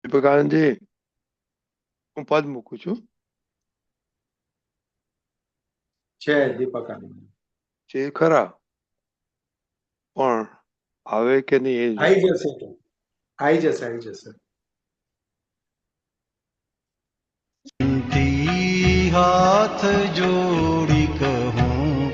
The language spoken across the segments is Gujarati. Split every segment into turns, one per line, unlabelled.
દીપકાનંદજી, હું પદ મૂકું છું.
છે દીપક આનંદ
છે ખરા, પણ આવે કે નહીં એ
આવી
જોવાનું.
જશે તો આવી જશે.
હાથ જોડી કહું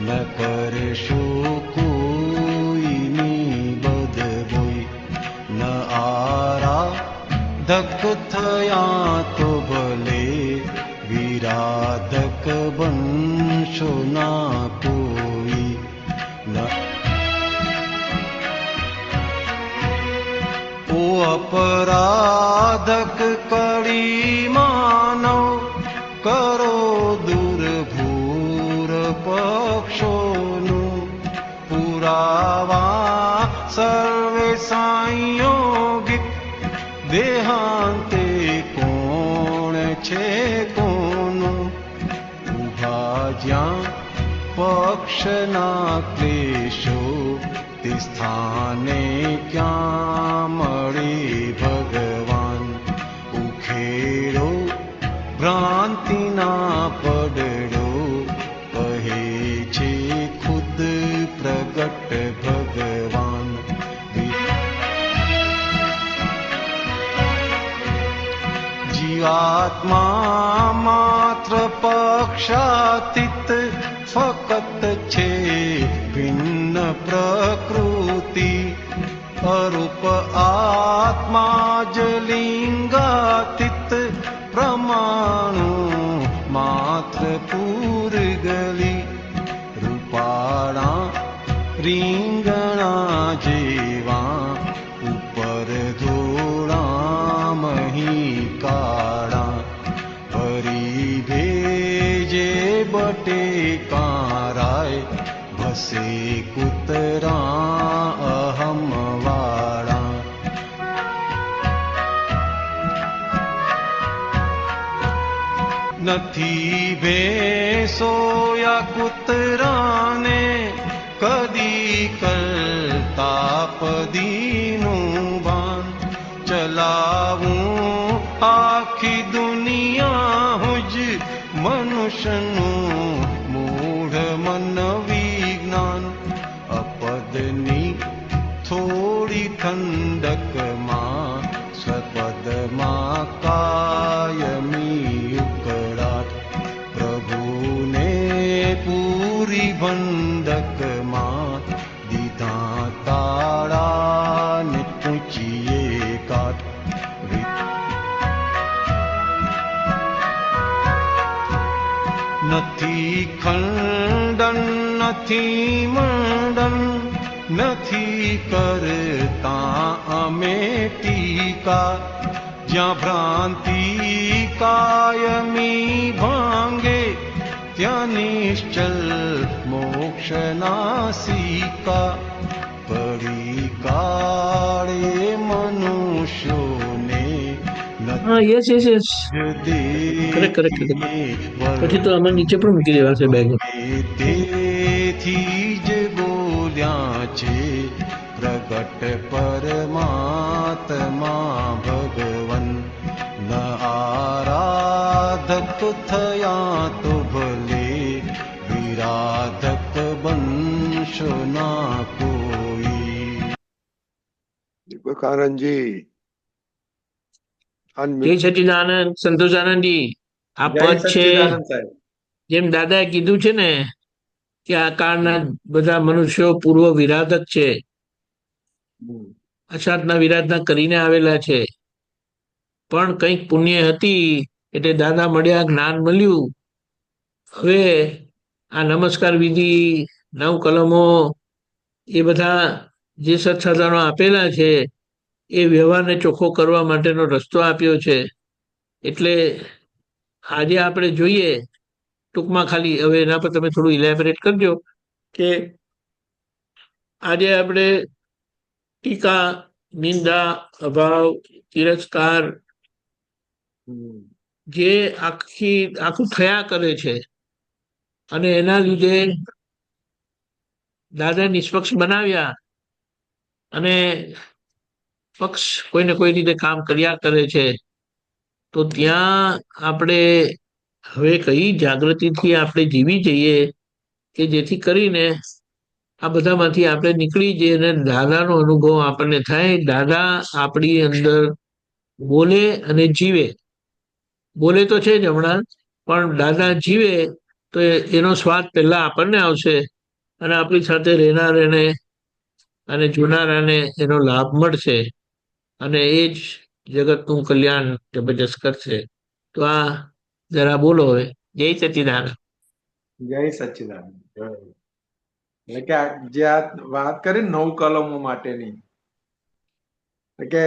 ન કરશો કોઈની બદબોઈ ન આરાધક થયા તો ભલે વિરાધક બનશો ના કોઈ ન ઓ અપરાધક કડી માનવ કરો દુર્ભૂર પક્ષોનું પુરાવા સર્વે સંયોગિક દેહાંતે કોણ છે કોનું ઉભા જ્યાં પક્ષના ક્લેશો તે સ્થાને ક્યાં મળે ભગવાન ઉખેડો ભ્રાંતિના પડડો કહે છે ખુદ પ્રગટ ભગવાન જીવાત્મા માત્ર પક્ષાતીત ફકત છે ભિન્ન પ્રકૃતિ અરૂપ આત્મા જ લિંગાતીત પ્રમાણુ માત્ર પૂરગલી રૂપાળા રીંગણા જેવા ઉપર ધોળા મહી કાળા ભરી ભેજે બટેકારાય ભસે કૂતરા અહમ વાળા નથી ભેંસોયા કૂતરાને કદી કરતા પદીનું ભાન ચલાવું આખી દુનિયા હુજ મનુષ્યનું મૂઢ મન વિજ્ઞાન અપદની થોડી ઠંડકમાં સ્વપદમાં કાયમી ઉકળાટ પ્રભુને પૂરી ભંડકમાં દીધા તાળા ને પૂછીએ કાટ નથી ખંડન નથી મંડન નથી કરતા અમે ટીકા જ્યાં ભ્રાંતિ કાયમી ભાંગે ત્યાં નિશ્ચલ મોક્ષના સિક્કા પડી કાળે મનુષ્યોને
હા yes yes yes correct correct પછી તો અમે નીચે પણ મૂકી દેવા છે બેગ
તેથી જ બોલ્યા છે પ્રગટ પરમાત્મા ભગવન ન આરાધક થયા તો ભલે વિરાધક બનશો ના કોઈ
દીપકાનંદજી,
જય સચિદાનંદ સંતોષાનંદજી. આ
જય
પદ છે
સચ્ચિદાનંદ સાહેબ.
જેમ દાદાએ કીધું છે ને કે આ કાળના બધા મનુષ્યો પૂર્વ વિરાધક છે, અષાઢના વિરાધના કરીને આવેલા છે, પણ કંઈક પુણ્ય હતી એટલે દાદા મળ્યા, જ્ઞાન મળ્યું. હવે આ નમસ્કાર વિધિ, નવ કલમો, એ બધા જે સત્સાધનો આપેલા છે એ વ્યવહારને ચોખ્ખો કરવા માટેનો રસ્તો આપ્યો છે. એટલે આજે આપણે જોઈએ ટૂંકમાં, ખાલી હવે એના પર તમે થોડું ઇલેબોરેટ કરજો કે આજે આપણે ટીકા, નિંદા, અભાવ, તિરસ્કાર જે આખું થયા કરે છે અને એના લીધે દાદા નિષ્પક્ષ બનાવ્યા અને પક્ષ કોઈને કોઈ રીતે કામ કર્યા કરે છે. તો ત્યાં આપણે હવે કઈ જાગૃતિથી આપણે જીવી જઈએ કે જેથી કરીને આ બધામાંથી આપણે નીકળી જઈએ અને દાદાનો અનુભવ આપણને થાય. દાદા આપણી અંદર બોલે અને જીવે. બોલે તો છે જ હમણાં, પણ દાદા જીવે તો એનો સ્વાદ પહેલા આપણને આવશે અને આપણી સાથે રહેનારાને અને જોનારાને એનો લાભ મળશે અને એ જ જગતનું કલ્યાણ જબરજસ્ત કરશે. તો આ જરા બોલો હવે. જય સચિદાનંદ.
જય સચ્ચિદાનંદ. એટલે કે જે આ વાત કરી 9 કલમો માટેની, એટલે કે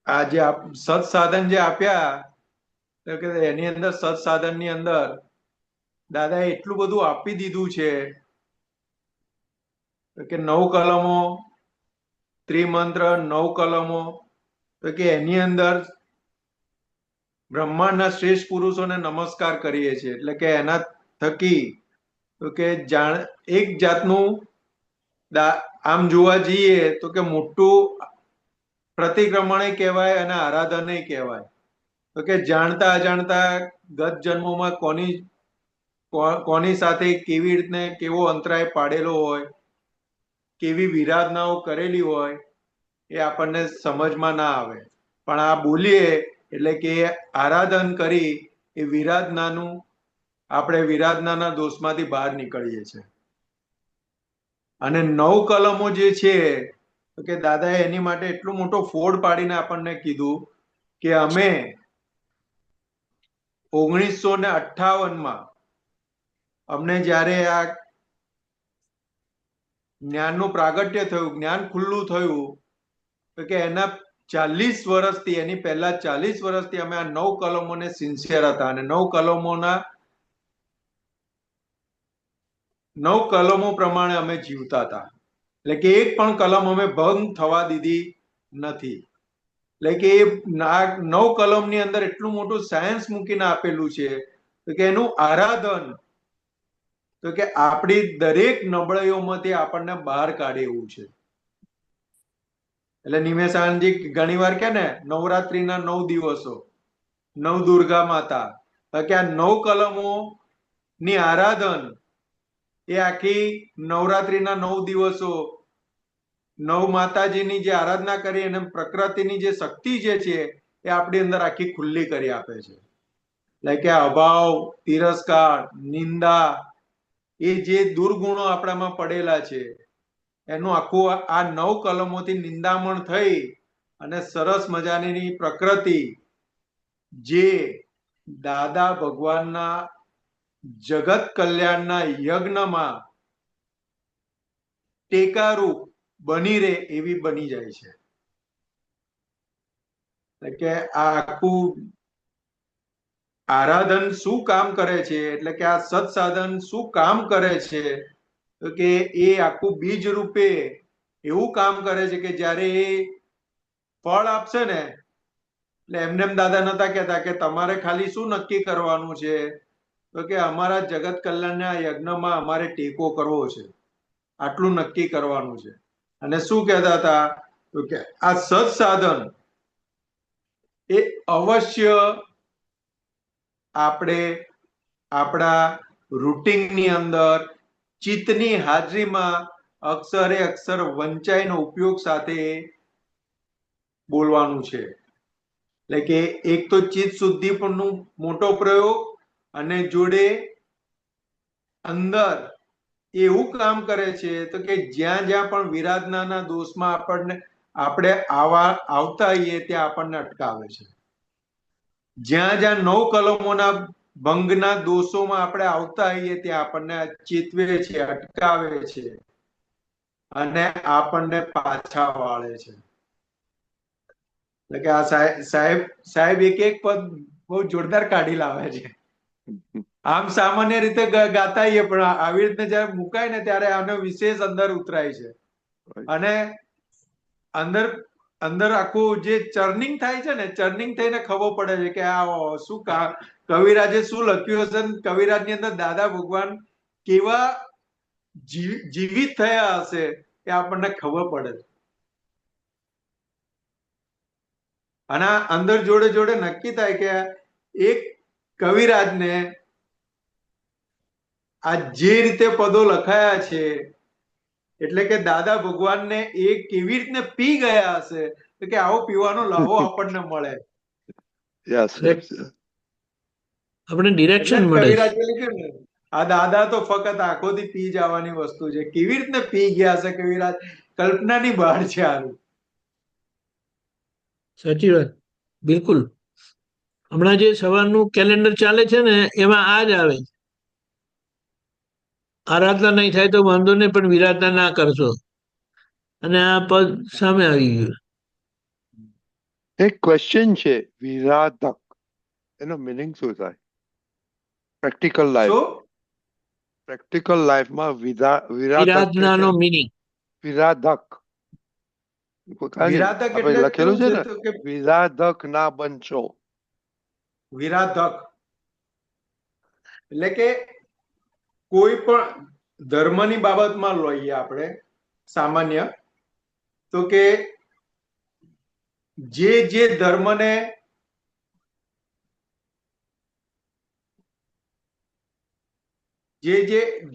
આ જે સત્સાધન જે આપ્યા, તો કે એની અંદર સત્સાધન ની અંદર દાદાએ એટલું બધું આપી દીધું છે કે 9 કલમો, ત્રિમંત્ર, 9 કલમો, તો કે એની અંદર બ્રહ્માંડના શ્રેષ્ઠ પુરુષોને નમસ્કાર કરીએ છીએ. એટલે કે એના થકી તો કે એક જાતનું આમ જોવા જઈએ તો કે મોટું પ્રતિક્રમણ કહેવાય અને આરાધન કહેવાય. તો કે જાણતા અજાણતા ગત જન્મોમાં કોની સાથે કેવી રીતને કેવો અંતરાય પાડેલો હોય, કેવી વિરાધનાઓ કરેલી હોય, એ આપણને સમજમાં ના આવે. પણ આ બોલીએ એટલે કે આરાધન કરી એ વિરાધનાનું આપણે વિરાધનાના દોષમાંથી બહાર નીકળીએ છીએ. અને 9 કલમો જે છે તો કે દાદાએ એની માટે એટલો મોટો ફોડ પાડીને આપણને કીધું કે અમે 1958માં અમને જ્યારે આ જ્ઞાનનું પ્રાગટ્ય થયું, જ્ઞાન ખુલ્લું થયું, તો કે એના 40 વર્ષથી, એની પહેલા 40 વર્ષથી અમે આ 9 કલમોને સિન્સિયર હતા અને 9 કલમો પ્રમાણે અમે જીવતા હતા. એટલે કે એક પણ કલમ અમે ભંગ થવા દીધી નથી. એટલે કે એ 9 કલમની અંદર એટલું મોટું સાયન્સ મૂકીને આપેલું છે કે એનું આરાધન તો કે આપણી દરેક નબળાઈઓમાંથી આપણને બહાર કાઢે એવું છે. એટલે નિમેશ આનંદજી ઘણી વાર કે ને નવરાત્રીના 9 દિવસો, નવ દુર્ગા માતા, કે આ 9 કલમો ની આરાધન એ આખી નવરાત્રીના 9 દિવસો નવ માતાજીની જે આરાધના કરી અને પ્રકૃતિની જે શક્તિ જે છે એ આપણી અંદર આખી ખુલ્લી કરી આપે છે. એટલે કે અભાવ, તિરસ્કાર, નિંદા, એ જે દુર્ગુણો આપણામાં પડેલા છે એનું આખું આ 9 કલમોથી નિંદામણ થઈ અને સરસ મજાની પ્રકૃતિ જે દાદા ભગવાનના જગત કલ્યાણના યજ્ઞમાં ટેકારૂપ બની રહે એવી બની જાય છે. એટલે કે આ આખું આરાધન શું કામ કરે છે, એટલે કે આ સત્સાધન શું કામ કરે છે, તો કે એ આખું બીજ રૂપે એવું કામ કરે છે કે જ્યારે એ ફળ આપશે ને, એટલે એમને દાદા નતા કહેતા કે તમારે ખાલી શું નક્કી કરવાનું છે, તો કે અમારા જગત કલ્યાણના યજ્ઞમાં અમારે ટેકો કરવો છે, આટલું નક્કી કરવાનું છે. અને શું કહેતા હતા તો કે આ સત્સાધન એ અવશ્ય આપણે આપણા રૂટિનની અંદર ચિત્તની હાજરીમાં અક્ષરે અક્ષર વંચાઈનો ઉપયોગ સાથે બોલવાનું છે. એટલે કે એક તો ચિત્ત શુદ્ધિ પરનું મોટો પ્રયોગ અને જોડે અંદર એવું કામ કરે છે તો કે જ્યાં જ્યાં પણ વિરાધનાના દોષમાં આપણે આવતા આવીએ ત્યાં આપણને અટકાવે છે. જ્યાં જ્યાં 9 કલમોના ભંગના દોષોમાં આપણે આવતા આવીએ ત્યાં આપણને ચેતવે છે, અટકાવે છે અને આપણને પાછા વાળે છે. એટલે કે આ સાહેબ એક એક પદ બહુ જોરદાર કાઢી લાવે છે. આમ સામાન્ય રીતે ગાતા આવીએ પણ આવી રીતે જયારે મુકાય ને ત્યારે આનો વિશેષ અંદર ઉતરાય છે અને અંદર અંદર આખું જે ચર્નિંગ થાય છે ને, ચર્નિંગ થઈને ખબર પડે છે કે આ શું કવિરાજે શું લખ્યું હશે, કવિરાજની અંદર દાદા ભગવાન કેવા જીવિત થયા હશે એ આપણને ખબર પડે છે. અને આ અંદર જોડે જોડે નક્કી થાય કે એક કવિરાજને આ જે રીતે પદો લખાયા છે, એટલે કે દાદા ભગવાનને એ કેવી રીતને પી ગયા હશે, તો કે આવો પીવાનો લહાવો આપણને મળે.
યસ યસ
આપણે
એટલે
ડિરેક્શન
જ
મળે છે.
કવિરાજે લખ્યું ને, આ દાદા તો ફક્ત આંખોથી પી જવાની વસ્તુ છે. કેવી રીતને પી ગયા હશે કવિરાજ, કલ્પનાની બહાર છે આનું.
સાચી વાત, બિલકુલ. હમણાં જે સવારનું કેલેન્ડર ચાલે છે ને એમાં આ જ આવે, આરાધના નહીં થાય તો વાંધો નહીં પણ વિરાધના ના કરશો, અને આ પદ સામે આવી ગયું.
એક ક્વેશ્ચન છે, વિરાધક એનો મિનિંગ શું થાય? પ્રેક્ટિકલ લાઈફ,
શું
પ્રેક્ટિકલ લાઈફમાં વિરાધક
વિરાધના
એટલે
નો મિનિંગ
વિરાધક કાંજી
વિરાધક
આપણે
એટલે
લખેલું
કેવું
છે ને,
છે તો કે
વિરાધક ના બનશો.
વિરાધક એટલે કે કોઈ પણ ધર્મની બાબતમાં લઈએ આપણે સામાન્ય, તો કે જે ધર્મને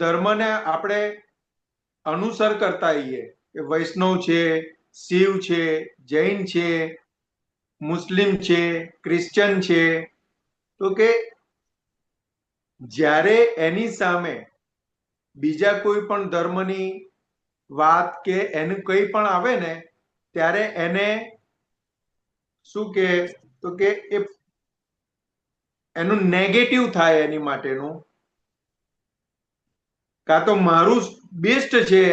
ધર્મને આપણે અનુસર કરતા આવીએ, કે વૈષ્ણવ છે, શિવ છે, જૈન છે, મુસ્લિમ છે, ક્રિશ્ચન છે, તો કે જ્યારે એની સામે બીજા કોઈ પણ ધર્મની વાત કે એનું કંઈ પણ આવે ને, ત્યારે એને શું કે, તો કે એનું નેગેટિવ થાય એની માટેનું, કાં તો મારું બેસ્ટ છે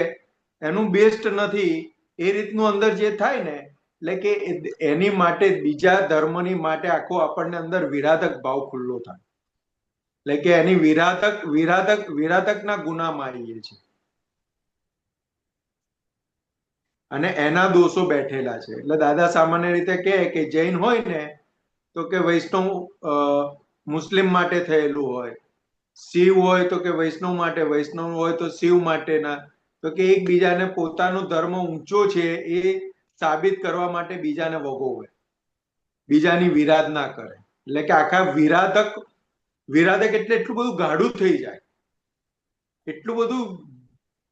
એનું બેસ્ટ નથી, એ રીતનું અંદર જે થાય ને, એટલે કે એની માટે બીજા ધર્મની માટે આખો આપણને અંદર વિરાધક ભાવ ખુલ્લો થાય. એટલે કે એની વિરાધકના ગુનામાં આવીએ છીએ, અને એના દોષો બેઠેલા છે. એટલે દાદા સામાન્ય રીતે કહે કે જૈન હોય ને તો કે વૈષ્ણવ મુસ્લિમ માટે થયેલું હોય, શિવ હોય તો કે વૈષ્ણવ માટે, વૈષ્ણવ હોય તો શિવ માટેના, તો કે એકબીજાને પોતાનો ધર્મ ઊંચો છે એ સાબિત કરવા માટે બીજાને વગોવે, બીજાની વિરાધના કરે. એટલે કે આખા વિરાધક એટલે એટલું બધું ગાઢું થઈ જાય, એટલું બધું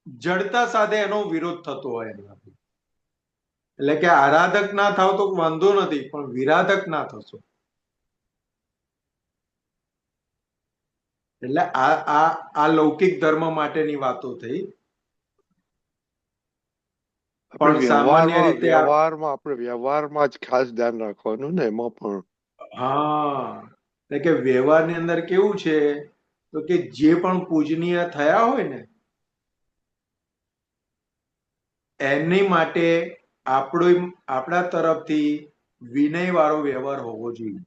જડતા સાથે એનો વિરોધ થતો હોય એનાથી. એટલે કે આરાધક ના થાવ તો વાંધો નથી, પણ વિરાધક ના થશો. એટલે આ લૌકિક ધર્મ માટેની વાતો થઈ.
આપણે
પણ સામાન્ય
વ્યવહારમાં
રીતે
આપણે વ્યવહારમાં જ ખાસ ધ્યાન રાખવાનું ને એમાં પણ.
હા, એટલે કે વ્યવહારની અંદર કેવું છે, તો કે જે પણ પૂજનીય થયા હોય ને એની માટે આપણા તરફથી વિનય વાળો વ્યવહાર હોવો જોઈએ.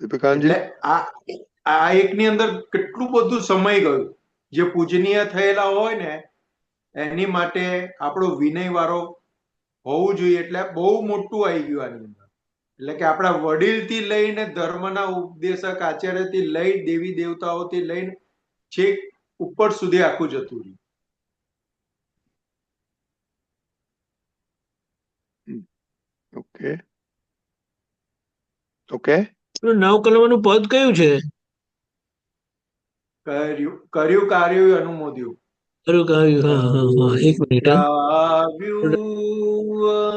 દીપિકાનજી,
એટલે આ એકની અંદર કેટલું બધું સમય ગયું. જે પૂજનીય થયેલા હોય ને એની માટે આપણો વિનય વાળો હોવું જોઈએ. એટલે બહુ મોટું આવી ગયું આની અંદર. એટલે કે આપણા વડીલથી લઈને ધર્મના ઉપદેશક આચાર્યથી લઈ દેવી દેવતાઓથી લઈને છેક ઉપર સુધી આખું જતું રહ્યું.
Okay okay.
નવકલમનું પદ કયું છે?
કર્યું કાર્ય અનુમોદ્યું.
ખરું કાવ્યું, હા હા હા, એક મિનિટ હા.
આવ્યું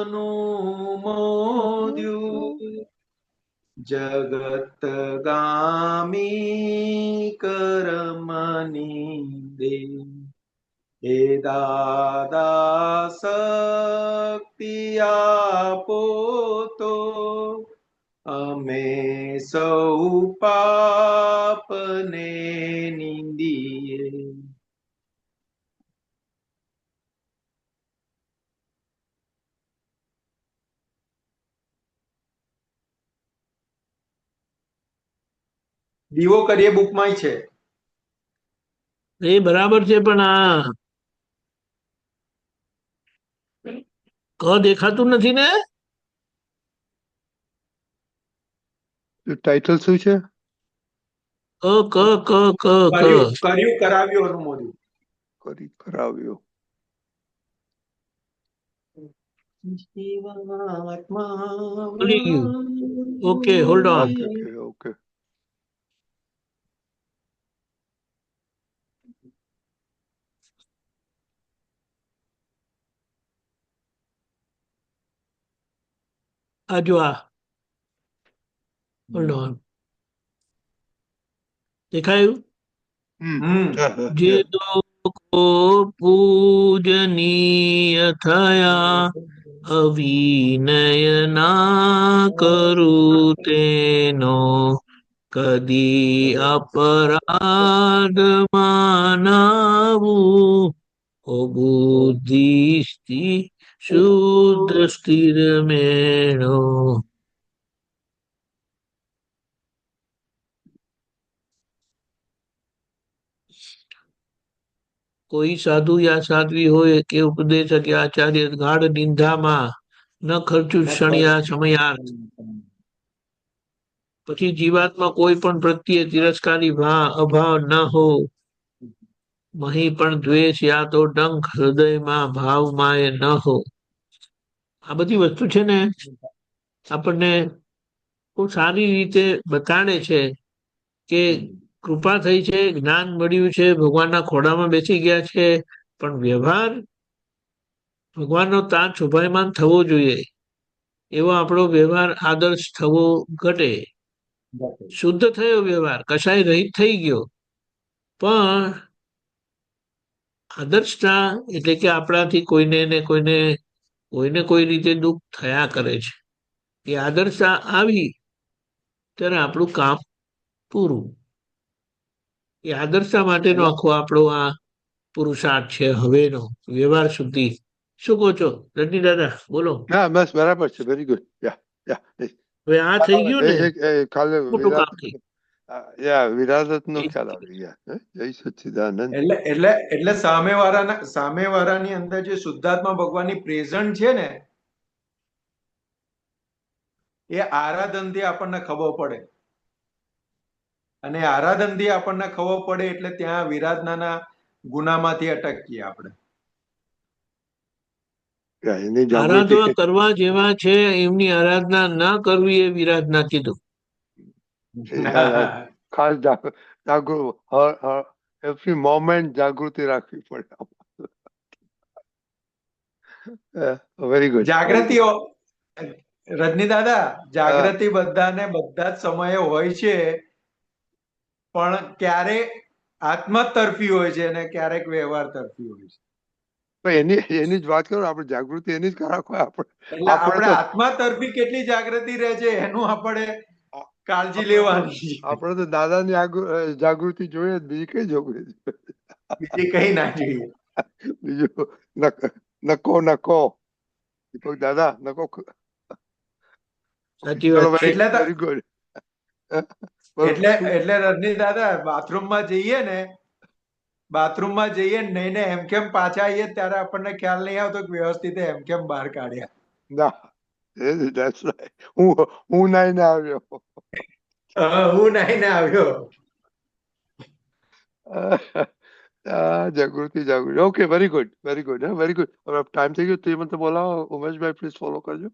અનુમોદ્યું જગત ગામી કરમની દે, હે દાદા શક્તિ આપો તો અમે સૌ પાપને નિંદીએ. દીવો કરીએ બુકમાં છે.
એ બરાબર છે, પણ આ ક દેખાતું નથી ને.
ટાઇટલ શું છે?
ક ક ક ક
કર્યું કરાવ્યું અનુમોદ્યું.
કરી કરાવ્યો.
ભૂલી ગયું. Okay, hold on.
Okay okay.
આ જો આ હોલ્ડ ઓન. દેખાયું? જે લોકો પૂજનીય થયા અવિનય ના કરું તેનો કદી અપરાધ માનાવું ઓ બુદ્ધિ શુદ્ધ સ્થિર મેળો. કોઈ સાધુ યા સાધ્વી હોય કે ઉપદેશક યા આચાર્ય ગાઢ નિંદામાં ન ખર્ચું ક્ષણિયા સમયાર્થ. પછી જીવાત્મા કોઈ પણ પ્રત્યે તિરસ્કારી અભાવ ન હો, મહી પણ દ્વેષ યા તો ડંખ હૃદયમાં ભાવમાં એ ન હો. આ બધી વસ્તુ છે ને આપણને બહુ સારી રીતે બતાડે છે કે કૃપા થઈ છે, જ્ઞાન મળ્યું છે, ભગવાનના ખોડામાં બેસી ગયા છે, પણ વ્યવહાર ભગવાનનો તાજ શોભાયમાન થવો જોઈએ. એવો આપણો વ્યવહાર આદર્શ થવો ઘટે. શુદ્ધ થયો વ્યવહાર, કશાય રહિત થઈ ગયો, પણ આદર્શતા એટલે કે આપણાથી કોઈને ને કોઈને કોઈ રીતે દુઃખ થયા કરે છે. એ આદર્શતા આવી ત્યારે આપણું કામ પૂરું. એ આદર્શતા માટેનો આખો આપણો આ પુરુષાર્થ છે હવેનો વ્યવહાર સુધી. શું કહો છો રજની દાદા? બોલો.
હા બસ બરાબર છે. Very good. યા
હવે આ થઈ ગયું ને
કાલે
મોટું કામ થઈ
વિરાસત નો ખ્યાલ આવી ગયા. જય સચ્ચિદાનંદ.
એટલે સામેવાળાની અંદર જે શુદ્ધાત્મા ભગવાનની પ્રેઝન્ટ છે ને, એ આરાધનથી આપણને ખબર પડે. અને આરાધનથી આપણને ખબર પડે એટલે ત્યાં વિરાધનાના ગુનામાંથી અટકીએ આપણે.
એની જાગૃતિ
આરાધના કરવા જેવા છે એમની આરાધના ના કરવી એ વિરાધના કીધું.
ખાસ એવરી મોમેન્ટ જાગૃતિ રાખવી પડે. Very good.
જાગૃતિ રજની દાદા, જાગૃતિ બધાને બધા જ સમયે હોય છે, પણ ક્યારેક આત્મા તરફી હોય છે અને ક્યારેક વ્યવહાર તરફી હોય છે.
એની જ વાત કરો. આપણે જાગૃતિ એની જ રાખો.
એટલે આપણે આત્મા તરફી કેટલી જાગૃતિ રહે છે એનું આપણે કાળજી લેવાની.
આપણે તો દાદાની જાગૃતિ જોઈએ, બીજી કઈ જાગૃતિ?
બીજી કઈ ના જોઈએ.
બીજું નકો દીપક દાદા નકો.
સાચી વાત છે.
Very good.
એટલે રજની દાદા, બાથરૂમમાં જઈએ ને એમ કેમ પાછા આવીએ ત્યારે આપણને ખ્યાલ નહીં આવતો કે વ્યવસ્થિત એમ કેમ બહાર કાઢ્યા.
ના, હું નાઈને આવ્યો.
હું નાઈને આવ્યો.
Jagruti. Okay, very good. Very good. હવે ટાઈમ થઈ ગયો. તે મને બોલાવો. ઉમેશભાઈ પ્લીઝ ફોલો કરજો.